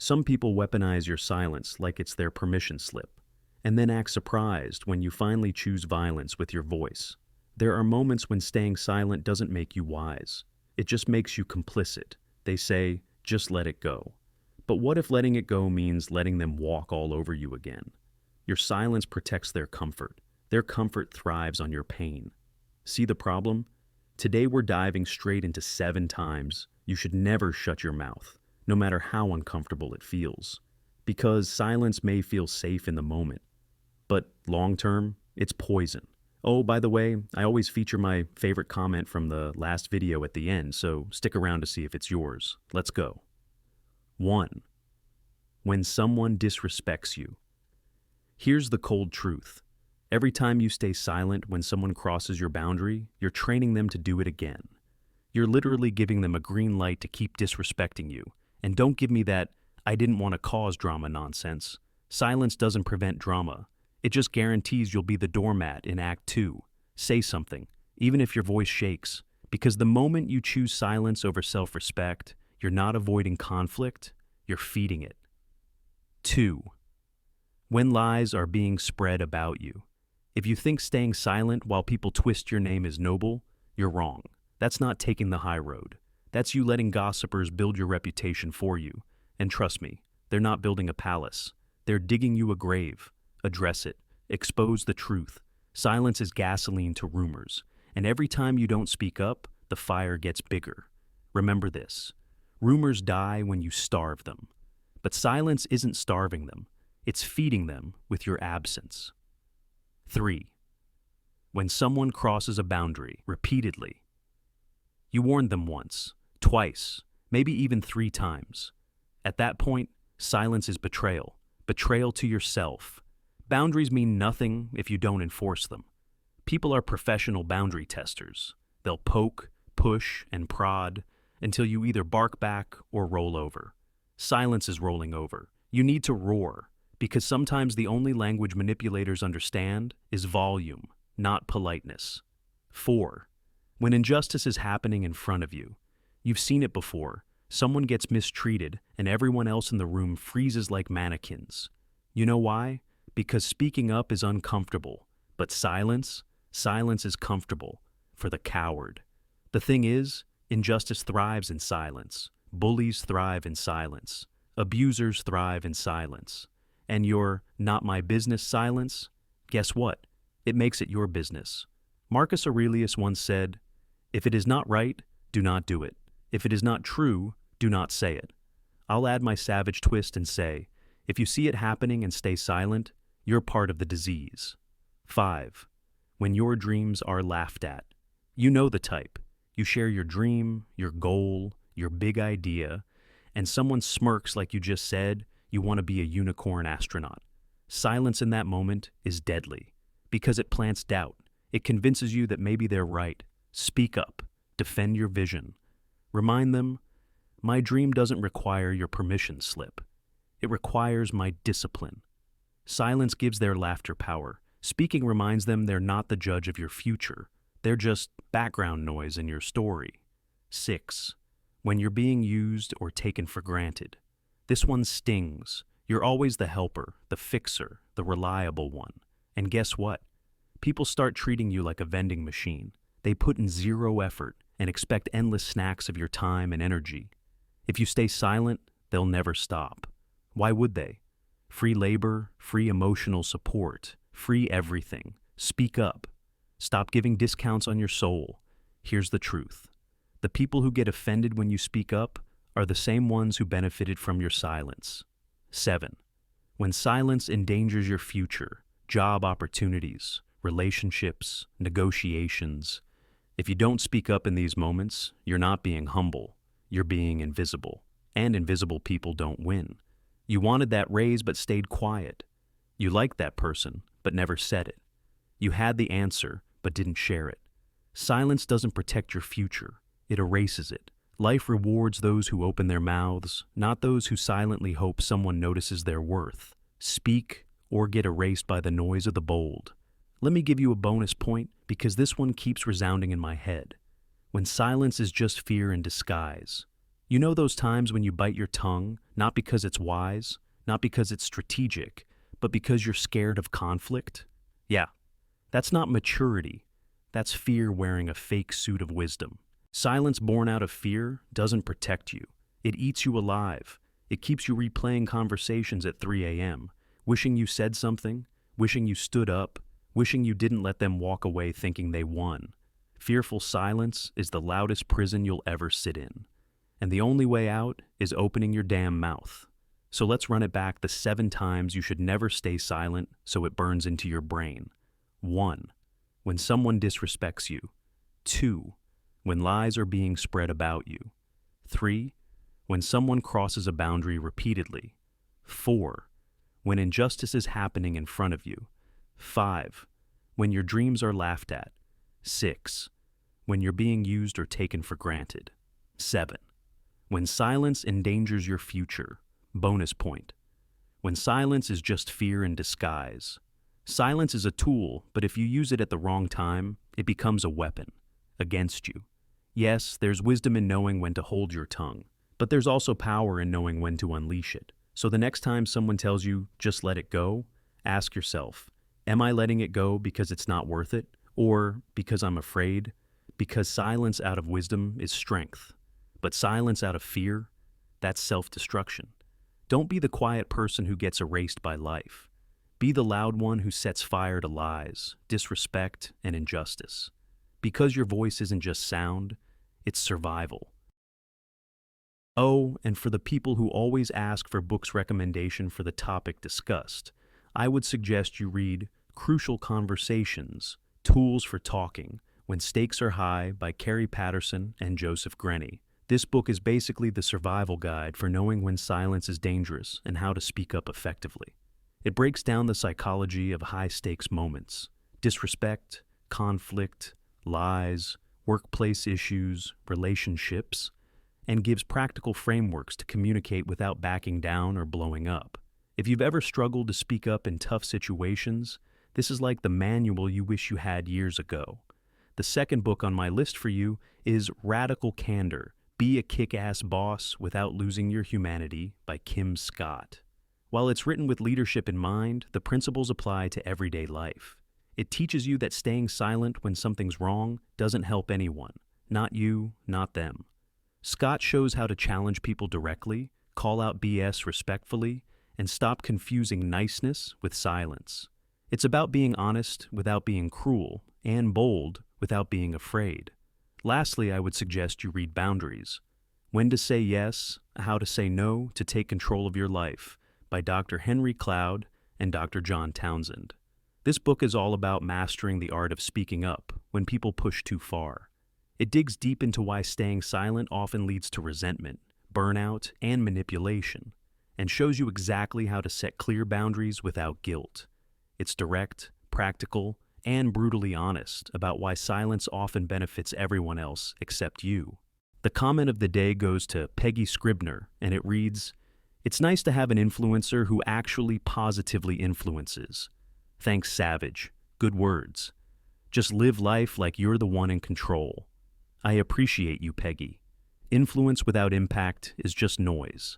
Some people weaponize your silence like it's their permission slip, and then act surprised when you finally choose violence with your voice. There are moments when staying silent doesn't make you wise. It just makes you complicit. They say, just let it go. But what if letting it go means letting them walk all over you again? Your silence protects their comfort. Their comfort thrives on your pain. See the problem? Today we're diving straight into 7 times you should never shut your mouth, no matter how uncomfortable it feels. Because silence may feel safe in the moment, but long term, it's poison. Oh, by the way, I always feature my favorite comment from the last video at the end, so stick around to see if it's yours. Let's go. 1. When someone disrespects you. Here's the cold truth. Every time you stay silent when someone crosses your boundary, you're training them to do it again. You're literally giving them a green light to keep disrespecting you. And don't give me that "I didn't want to cause drama" nonsense. Silence doesn't prevent drama. It just guarantees you'll be the doormat in Act 2. Say something, even if your voice shakes, because the moment you choose silence over self-respect, you're not avoiding conflict, you're feeding it. 2. When lies are being spread about you. If you think staying silent while people twist your name is noble, you're wrong. That's not taking the high road. That's you letting gossipers build your reputation for you. And trust me, they're not building a palace. They're digging you a grave. Address it. Expose the truth. Silence is gasoline to rumors. And every time you don't speak up, the fire gets bigger. Remember this. Rumors die when you starve them. But silence isn't starving them. It's feeding them with your absence. 3. When someone crosses a boundary repeatedly. You warned them once, twice, maybe even 3 times. At that point, silence is betrayal. Betrayal to yourself. Boundaries mean nothing if you don't enforce them. People are professional boundary testers. They'll poke, push, and prod until you either bark back or roll over. Silence is rolling over. You need to roar, because sometimes the only language manipulators understand is volume, not politeness. 4. When injustice is happening in front of you. You've seen it before. Someone gets mistreated and everyone else in the room freezes like mannequins. You know why? Because speaking up is uncomfortable, but silence is comfortable for the coward. The thing is, injustice thrives in silence. Bullies thrive in silence. Abusers thrive in silence. And your "not my business" silence, guess what? It makes it your business. Marcus Aurelius once said, "If it is not right, do not do it. If it is not true, do not say it." I'll add my savage twist and say, if you see it happening and stay silent, you're part of the disease. 5. When your dreams are laughed at. You know the type. You share your dream, your goal, your big idea, and someone smirks like you just said you want to be a unicorn astronaut. Silence in that moment is deadly, because it plants doubt. It convinces you that maybe they're right. Speak up. Defend your vision. Remind them, my dream doesn't require your permission slip. It requires my discipline. Silence gives their laughter power. Speaking reminds them they're not the judge of your future. They're just background noise in your story. 6. When you're being used or taken for granted. This one stings. You're always the helper, the fixer, the reliable one. And guess what? People start treating you like a vending machine. They put in 0 effort and expect endless snacks of your time and energy. If you stay silent, they'll never stop. Why would they? Free labor, free emotional support, free everything. Speak up. Stop giving discounts on your soul. Here's the truth. The people who get offended when you speak up are the same ones who benefited from your silence. 7. When silence endangers your future, job opportunities, relationships, negotiations. If you don't speak up in these moments, you're not being humble. You're being invisible. And invisible people don't win. You wanted that raise but stayed quiet. You liked that person but never said it. You had the answer but didn't share it. Silence doesn't protect your future. It erases it. Life rewards those who open their mouths, not those who silently hope someone notices their worth. Speak or get erased by the noise of the bold. Let me give you a bonus point because this one keeps resounding in my head. When silence is just fear in disguise. You know those times when you bite your tongue, not because it's wise, not because it's strategic, but because you're scared of conflict? Yeah, that's not maturity. That's fear wearing a fake suit of wisdom. Silence born out of fear doesn't protect you. It eats you alive. It keeps you replaying conversations at 3 a.m., wishing you said something, wishing you stood up, wishing you didn't let them walk away thinking they won. Fearful silence is the loudest prison you'll ever sit in. And the only way out is opening your damn mouth. So let's run it back the 7 times you should never stay silent so it burns into your brain. 1. When someone disrespects you. 2. When lies are being spread about you. 3. When someone crosses a boundary repeatedly. 4. When injustice is happening in front of you. 5. When your dreams are laughed at. 6. When you're being used or taken for granted. 7. When silence endangers your future. Bonus point. When silence is just fear in disguise. Silence is a tool, but if you use it at the wrong time, it becomes a weapon against you. Yes, there's wisdom in knowing when to hold your tongue, but there's also power in knowing when to unleash it. So the next time someone tells you, just let it go, ask yourself, am I letting it go because it's not worth it? Or because I'm afraid? Because silence out of wisdom is strength, but silence out of fear, that's self-destruction. Don't be the quiet person who gets erased by life. Be the loud one who sets fire to lies, disrespect, and injustice. Because your voice isn't just sound, it's survival. Oh, and for the people who always ask for books recommendation for the topic discussed, I would suggest you read Crucial Conversations, Tools for Talking When Stakes Are High by Carrie Patterson and Joseph Grenny. This book is basically the survival guide for knowing when silence is dangerous and how to speak up effectively. It breaks down the psychology of high-stakes moments, disrespect, conflict, lies, workplace issues, relationships, and gives practical frameworks to communicate without backing down or blowing up. If you've ever struggled to speak up in tough situations, this is like the manual you wish you had years ago. The second book on my list for you is Radical Candor, Be a Kick-Ass Boss Without Losing Your Humanity by Kim Scott. While it's written with leadership in mind, the principles apply to everyday life. It teaches you that staying silent when something's wrong doesn't help anyone. Not you, not them. Scott shows how to challenge people directly, call out BS respectfully, and stop confusing niceness with silence. It's about being honest without being cruel, and bold without being afraid. Lastly, I would suggest you read Boundaries. When to Say Yes, How to Say No to Take Control of Your Life by Dr. Henry Cloud and Dr. John Townsend. This book is all about mastering the art of speaking up when people push too far. It digs deep into why staying silent often leads to resentment, burnout, and manipulation, and shows you exactly how to set clear boundaries without guilt. It's direct, practical, and brutally honest about why silence often benefits everyone else except you. The comment of the day goes to Peggy Scribner, and it reads, "It's nice to have an influencer who actually positively influences. Thanks, Savage. Good words. Just live life like you're the one in control. I appreciate you, Peggy. Influence without impact is just noise."